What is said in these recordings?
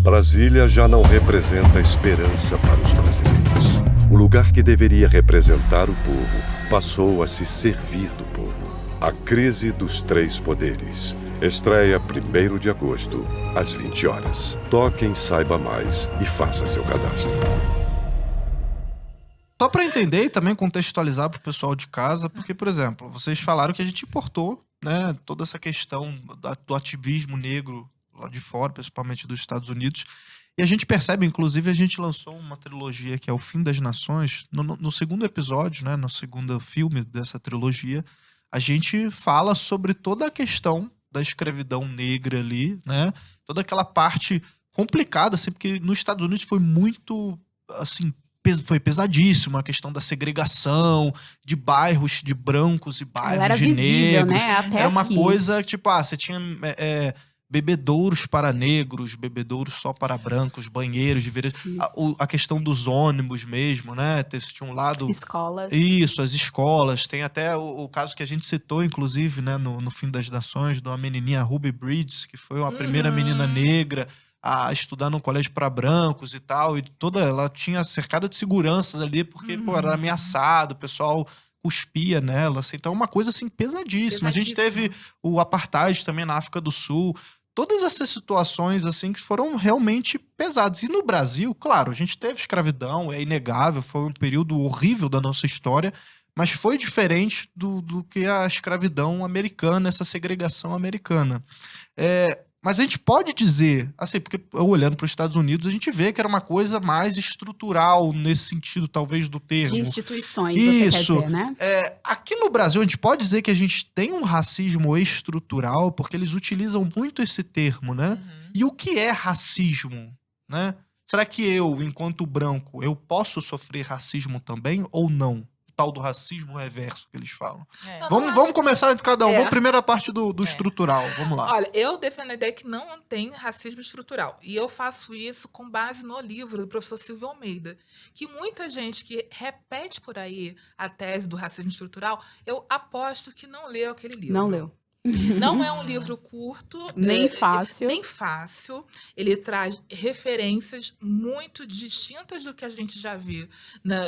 Brasília já não representa esperança para os brasileiros. O lugar que deveria representar o povo passou a se servir do povo. A crise dos três poderes. Estreia 1º de agosto, às 20 horas. Toque em Saiba Mais e faça seu cadastro. Só para entender e também contextualizar para o pessoal de casa, porque, por exemplo, vocês falaram que a gente importou, né, toda essa questão do ativismo negro lá de fora, principalmente dos Estados Unidos, e a gente percebe, inclusive, a gente lançou uma trilogia que é O Fim das Nações. No segundo episódio, né, no segundo filme dessa trilogia, a gente fala sobre toda a questão da escravidão negra ali, né, toda aquela parte complicada, assim, porque nos Estados Unidos foi muito, assim, foi pesadíssimo a questão da segregação de bairros de brancos e bairros era de visível, negros. né? Até era uma aqui. coisa, tipo, você tinha bebedouros para negros, bebedouros só para brancos, banheiros de veredas. A questão dos ônibus mesmo, né? Tinha um lado... Escolas. Isso, as escolas. Tem até o caso que a gente citou, inclusive, né, no Fim das Nações, de uma menininha, Ruby Bridges, que foi a primeira menina negra a estudar num colégio para brancos e tal, e ela tinha cercada de seguranças ali, porque, pô, era ameaçado, o pessoal cuspia nela, assim, então é uma coisa, assim, pesadíssima. A gente teve o apartheid também na África do Sul, todas essas situações, assim, que foram realmente pesadas. E no Brasil, claro, a gente teve escravidão, é inegável, foi um período horrível da nossa história, mas foi diferente do que a escravidão americana, essa segregação americana. Mas a gente pode dizer, assim, porque olhando para os Estados Unidos, a gente vê que era uma coisa mais estrutural nesse sentido, talvez, do termo. De instituições, você quer dizer, né? Aqui no Brasil, a gente pode dizer que a gente tem um racismo estrutural, porque eles utilizam muito esse termo, né? E o que é racismo, né? Será que eu, enquanto branco, eu posso sofrer racismo também ou não? Tal do racismo reverso que eles falam. Vamos começar de cada um. Vamos primeiro a parte do estrutural. Vamos lá. Olha, eu defendo a ideia que não tem racismo estrutural. E eu faço isso com base no livro do professor Silvio Almeida. Que muita gente que repete por aí a tese do racismo estrutural, eu aposto que não leu aquele livro. Não leu. Não é um livro curto. Nem fácil. Nem fácil. Ele traz referências muito distintas do que a gente já vê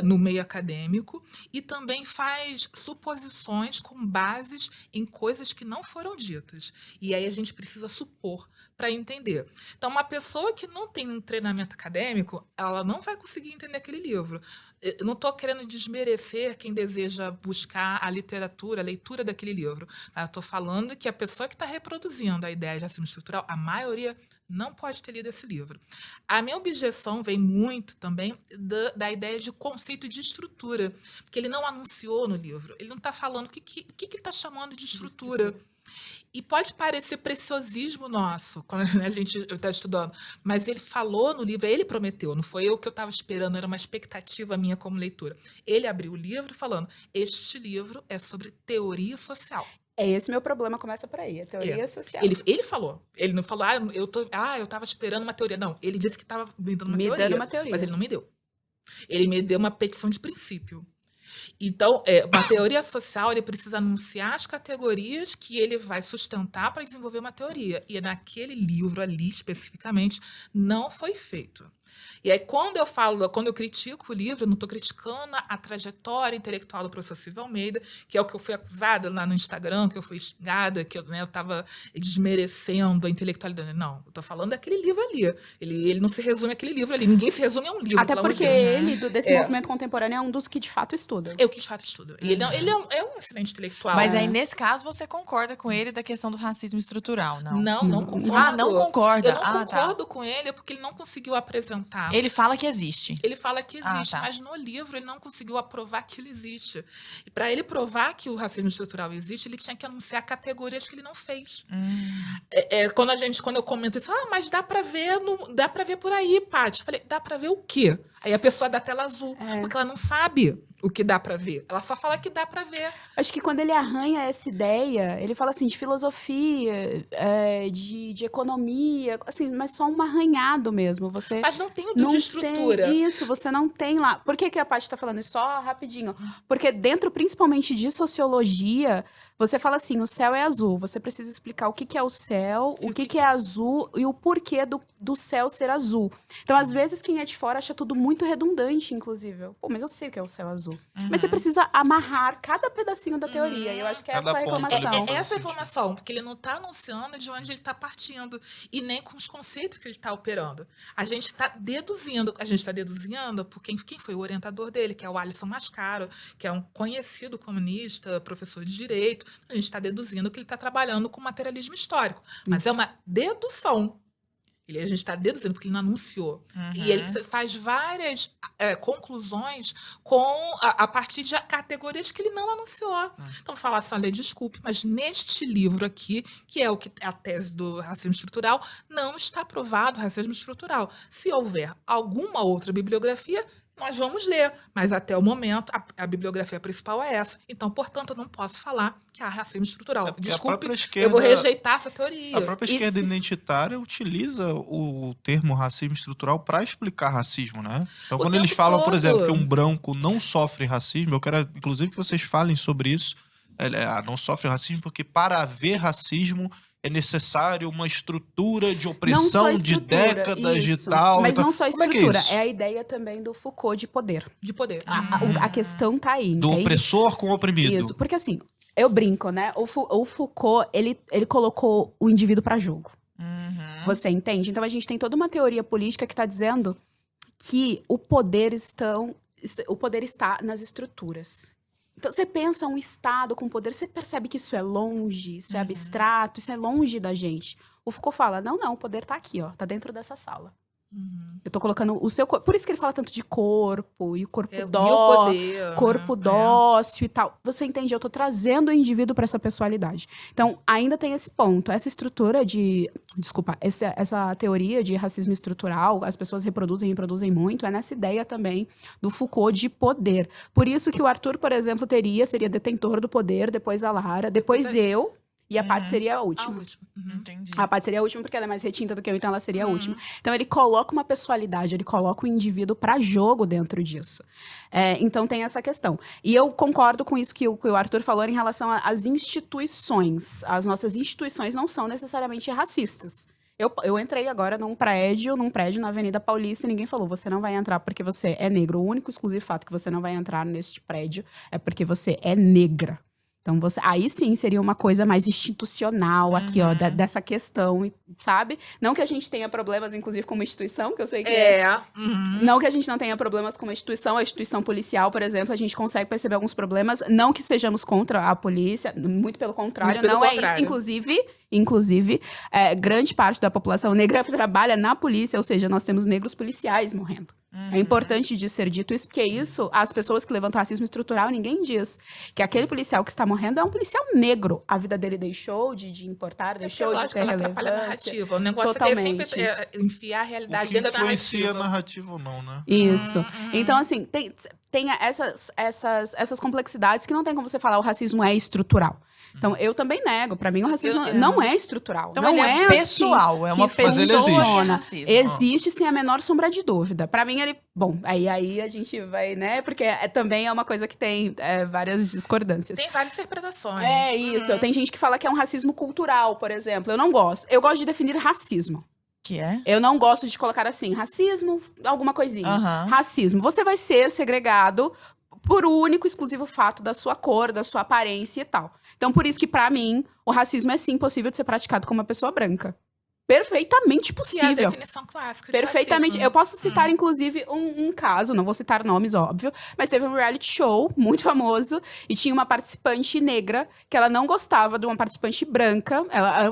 no meio acadêmico e também faz suposições com bases em coisas que não foram ditas. E aí a gente precisa supor para entender. Então, uma pessoa que não tem um treinamento acadêmico, ela não vai conseguir entender aquele livro. Eu não estou querendo desmerecer quem deseja buscar a literatura, a leitura daquele livro. Eu estou falando que a pessoa que está reproduzindo a ideia de racismo estrutural, a maioria não pode ter lido esse livro. A minha objeção vem muito também da ideia de conceito de estrutura, porque ele não anunciou no livro. Ele não está falando o que ele está chamando de estrutura. E pode parecer preciosismo nosso, quando a gente está estudando, mas ele falou no livro, ele prometeu, não foi eu que eu estava esperando, era uma expectativa minha como leitura. Ele abriu o livro falando, este livro é sobre teoria social. É esse meu problema, começa por aí, a teoria social. Ele falou, ele não falou, eu estava esperando uma teoria. Não, ele disse que estava me dando uma teoria, mas ele não me deu. Ele me deu uma petição de princípio. Então, uma teoria social, ele precisa anunciar as categorias que ele vai sustentar para desenvolver uma teoria. E naquele livro ali, especificamente, não foi feito. E aí, quando eu critico o livro, eu não estou criticando a trajetória intelectual do professor Silvio Almeida, que é o que eu fui acusada lá no Instagram, que eu fui xingada, que eu estava desmerecendo a intelectualidade. Não, eu estou falando daquele livro ali. Ele não se resume àquele livro ali. Ninguém se resume a um livro. Até porque ele, desse movimento contemporâneo, é um dos que de fato estuda. Eu que de fato estudo. Ele é um excelente intelectual. Mas aí, nesse caso, você concorda com ele da questão do racismo estrutural, não? Não concordo. Ah, não concorda? Eu não concordo com ele porque ele não conseguiu apresentar. Ele fala que existe. Ele fala que existe, mas no livro ele não conseguiu provar que ele existe. E para ele provar que o racismo estrutural existe, ele tinha que anunciar categorias que ele não fez. Quando eu comento isso, mas dá para ver por aí, Paty. Eu falei, dá para ver o quê? Aí a pessoa dá tela azul, porque ela não sabe o que dá pra ver. Ela só fala que dá pra ver. Acho que quando ele arranha essa ideia, ele fala assim de filosofia, de economia, assim, mas só um arranhado mesmo. Você Mas não tem o de estrutura. Isso, você não tem lá. Por que a Paty tá falando isso? Só rapidinho. Porque dentro, principalmente de sociologia, você fala assim, o céu é azul. Você precisa explicar o que é o céu, o que é azul e o porquê do céu ser azul. Então, às vezes, quem é de fora acha tudo muito redundante, inclusive. Pô, mas eu sei o que é o céu azul. Mas você precisa amarrar cada pedacinho da teoria. E eu acho que é essa a reclamação. Essa informação, porque ele não está anunciando de onde ele está partindo e nem com os conceitos que ele está operando. A gente está deduzindo. A gente está deduzindo por quem foi o orientador dele, que é o Alisson Mascaro, que é um conhecido comunista, professor de direito. A gente está deduzindo que ele está trabalhando com materialismo histórico. Mas é uma dedução. A gente está deduzindo, porque ele não anunciou. E ele faz várias conclusões a partir de categorias que ele não anunciou. Então, falar assim, olha, desculpe, mas neste livro aqui, que é a tese do racismo estrutural, não está aprovado racismo estrutural. Se houver alguma outra bibliografia, nós vamos ler, mas até o momento a bibliografia principal é essa. Então, portanto, eu não posso falar que há racismo estrutural. Desculpe, eu vou rejeitar essa teoria. A própria esquerda identitária utiliza o termo racismo estrutural para explicar racismo, né? Então, quando eles falam, por exemplo, que um branco não sofre racismo, eu quero, inclusive, que vocês falem sobre isso. Não sofre racismo porque para haver racismo é necessário uma estrutura de opressão de décadas de tal. Mas não só estrutura, é a ideia também do Foucault de poder. De poder. A questão tá aí, do entende? opressor com o oprimido. Isso, porque assim, eu brinco, né? O Foucault, ele colocou o indivíduo para jogo. Você entende? Então a gente tem toda uma teoria política que tá dizendo que o poder está nas estruturas. Então, você pensa um Estado com poder, você percebe que isso é longe, isso é abstrato, isso é longe da gente. O Foucault fala, não, o poder tá aqui, ó, tá dentro dessa sala. Eu tô colocando o seu corpo. Por isso que ele fala tanto de corpo, e o corpo corpo dócil e tal. Você entende? Eu tô trazendo o indivíduo para essa pessoalidade. Então, ainda tem esse ponto. Essa estrutura essa teoria de racismo estrutural, as pessoas reproduzem muito, é nessa ideia também do Foucault de poder. Por isso que o Arthur, por exemplo, seria detentor do poder, depois a Lara, depois eu. E a Paty seria a última. Entendi. A Paty seria a última porque ela é mais retinta do que eu, então ela seria a última. Então ele coloca uma pessoalidade, ele coloca o indivíduo para jogo dentro disso. Então tem essa questão. E eu concordo com isso que o Arthur falou em relação às instituições. As nossas instituições não são necessariamente racistas. Eu entrei agora num prédio na Avenida Paulista e ninguém falou, você não vai entrar porque você é negro. O único exclusivo fato que você não vai entrar neste prédio é porque você é negra. Então, aí sim seria uma coisa mais institucional aqui, ó, dessa questão, sabe? Não que a gente tenha problemas, inclusive, com uma instituição, que eu sei que Não que a gente não tenha problemas com uma instituição, a instituição policial, por exemplo, a gente consegue perceber alguns problemas, não que sejamos contra a polícia, muito pelo contrário, é isso. Inclusive, grande parte da população negra trabalha na polícia, ou seja, nós temos negros policiais morrendo. É importante de ser dito isso, porque isso, as pessoas que levantam racismo estrutural, ninguém diz que aquele policial que está morrendo é um policial negro. A vida dele deixou de importar, deixou de ter relevância. Atrapalha a narrativa. O negócio é sempre enfiar a realidade dentro da narrativa. Influencia a narrativa ou não, né? Isso. Então, assim, tem essas complexidades que não tem como você falar o racismo é estrutural. Então, eu também nego. Pra mim, o racismo não é estrutural. Então, não ele é pessoal. Assim é uma pessoa. Existe sem a menor sombra de dúvida. Pra mim, ele... Bom, aí a gente vai, né? Porque também é uma coisa que tem várias discordâncias. Tem várias interpretações. É isso. Tem gente que fala que é um racismo cultural, por exemplo. Eu não gosto. Eu gosto de definir racismo. Que é? Eu não gosto de colocar assim, racismo, alguma coisinha. Racismo. Você vai ser segregado por o único exclusivo fato da sua cor, da sua aparência e tal. Então, por isso que, pra mim, o racismo é sim possível de ser praticado com uma pessoa branca. Perfeitamente possível. Que é a definição clássica de Perfeitamente. racismo. Eu posso citar, inclusive, um caso, não vou citar nomes, óbvio, mas teve um reality show muito famoso e tinha uma participante negra que ela não gostava de uma participante branca.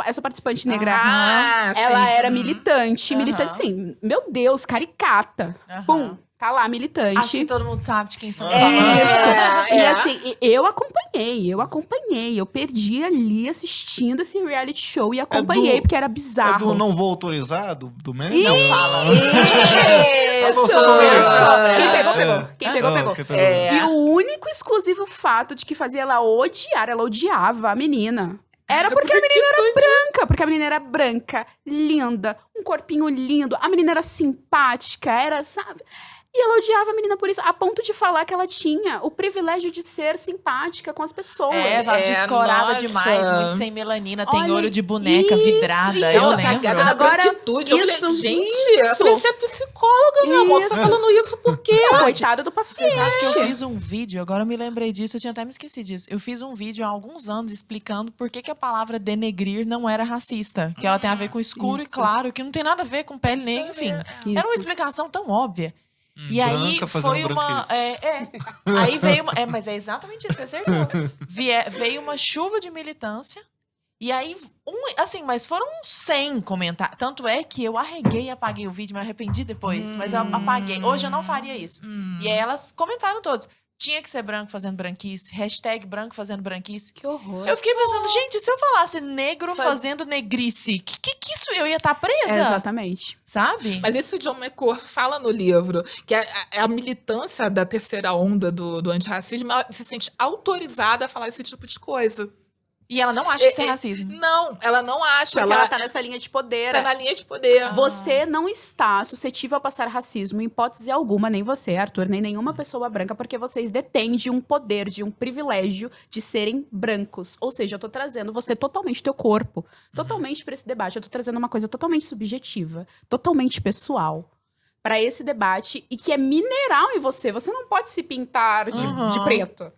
Essa participante negra, ela era militante, sim, meu Deus, caricata. Pum. tá lá militante. Acho que todo mundo sabe de quem estamos Isso. falando. E assim, eu acompanhei. Eu perdi ali assistindo esse reality show e acompanhei, porque era É bizarro. do não vou autorizar, do meme? Isso. Não fala. Isso! Quem pegou, pegou. Quem pegou, pegou. Quem pegou. E o único exclusivo fato de que fazia ela odiava a menina. Era porque a menina era branca. Porque a menina era branca, linda, um corpinho lindo. A menina era simpática, era, sabe? E ela odiava a menina por isso, a ponto de falar que ela tinha o privilégio de ser simpática com as pessoas. Descorada nossa. demais, muito sem melanina, tem Olha, olho de boneca isso, vidrada, isso. eu Não, lembro. cagada na Agora, branquitude. Eu isso, falei, gente, isso. eu falei, você é psicóloga, meu amor. Você tá falando isso por quê? Coitado do paciente. Você sabe que eu fiz um vídeo, agora eu me lembrei disso, eu tinha até me esquecido disso. Eu fiz um vídeo há alguns anos explicando por que a palavra denegrir não era racista. Que ela tem a ver com escuro e Isso. claro, que não tem nada a ver com pele negra, enfim. Era uma explicação tão óbvia. E aí branca fazendo foi uma. branquice. Aí veio uma. Mas é exatamente isso, você acertou. Veio uma chuva de militância. E aí, assim, mas foram 100 comentários. Tanto é que eu arreguei e apaguei o vídeo, me arrependi depois. Mas eu apaguei. Hoje eu não faria isso. E aí elas comentaram todos. Tinha que ser branco fazendo branquice. Hashtag branco fazendo branquice. Que horror. Eu fiquei pensando, gente, se eu falasse negro fazendo negrice, que isso? Eu ia estar presa? Exatamente. Sabe? Mas isso o John McCord fala no livro, que a militância da terceira onda do antirracismo, ela se sente autorizada a falar esse tipo de coisa. E ela não acha que isso é racismo. Não, ela não acha. Porque ela ela tá nessa linha de poder. tá na linha de poder. Você não está suscetível a passar racismo em hipótese alguma, nem você, Arthur, nem nenhuma pessoa branca, porque vocês detêm de um poder, de um privilégio de serem brancos. Ou seja, eu tô trazendo você totalmente teu corpo, totalmente pra esse debate. Eu tô trazendo uma coisa totalmente subjetiva, totalmente pessoal pra esse debate e que é mineral em você. Você não pode se pintar de preto.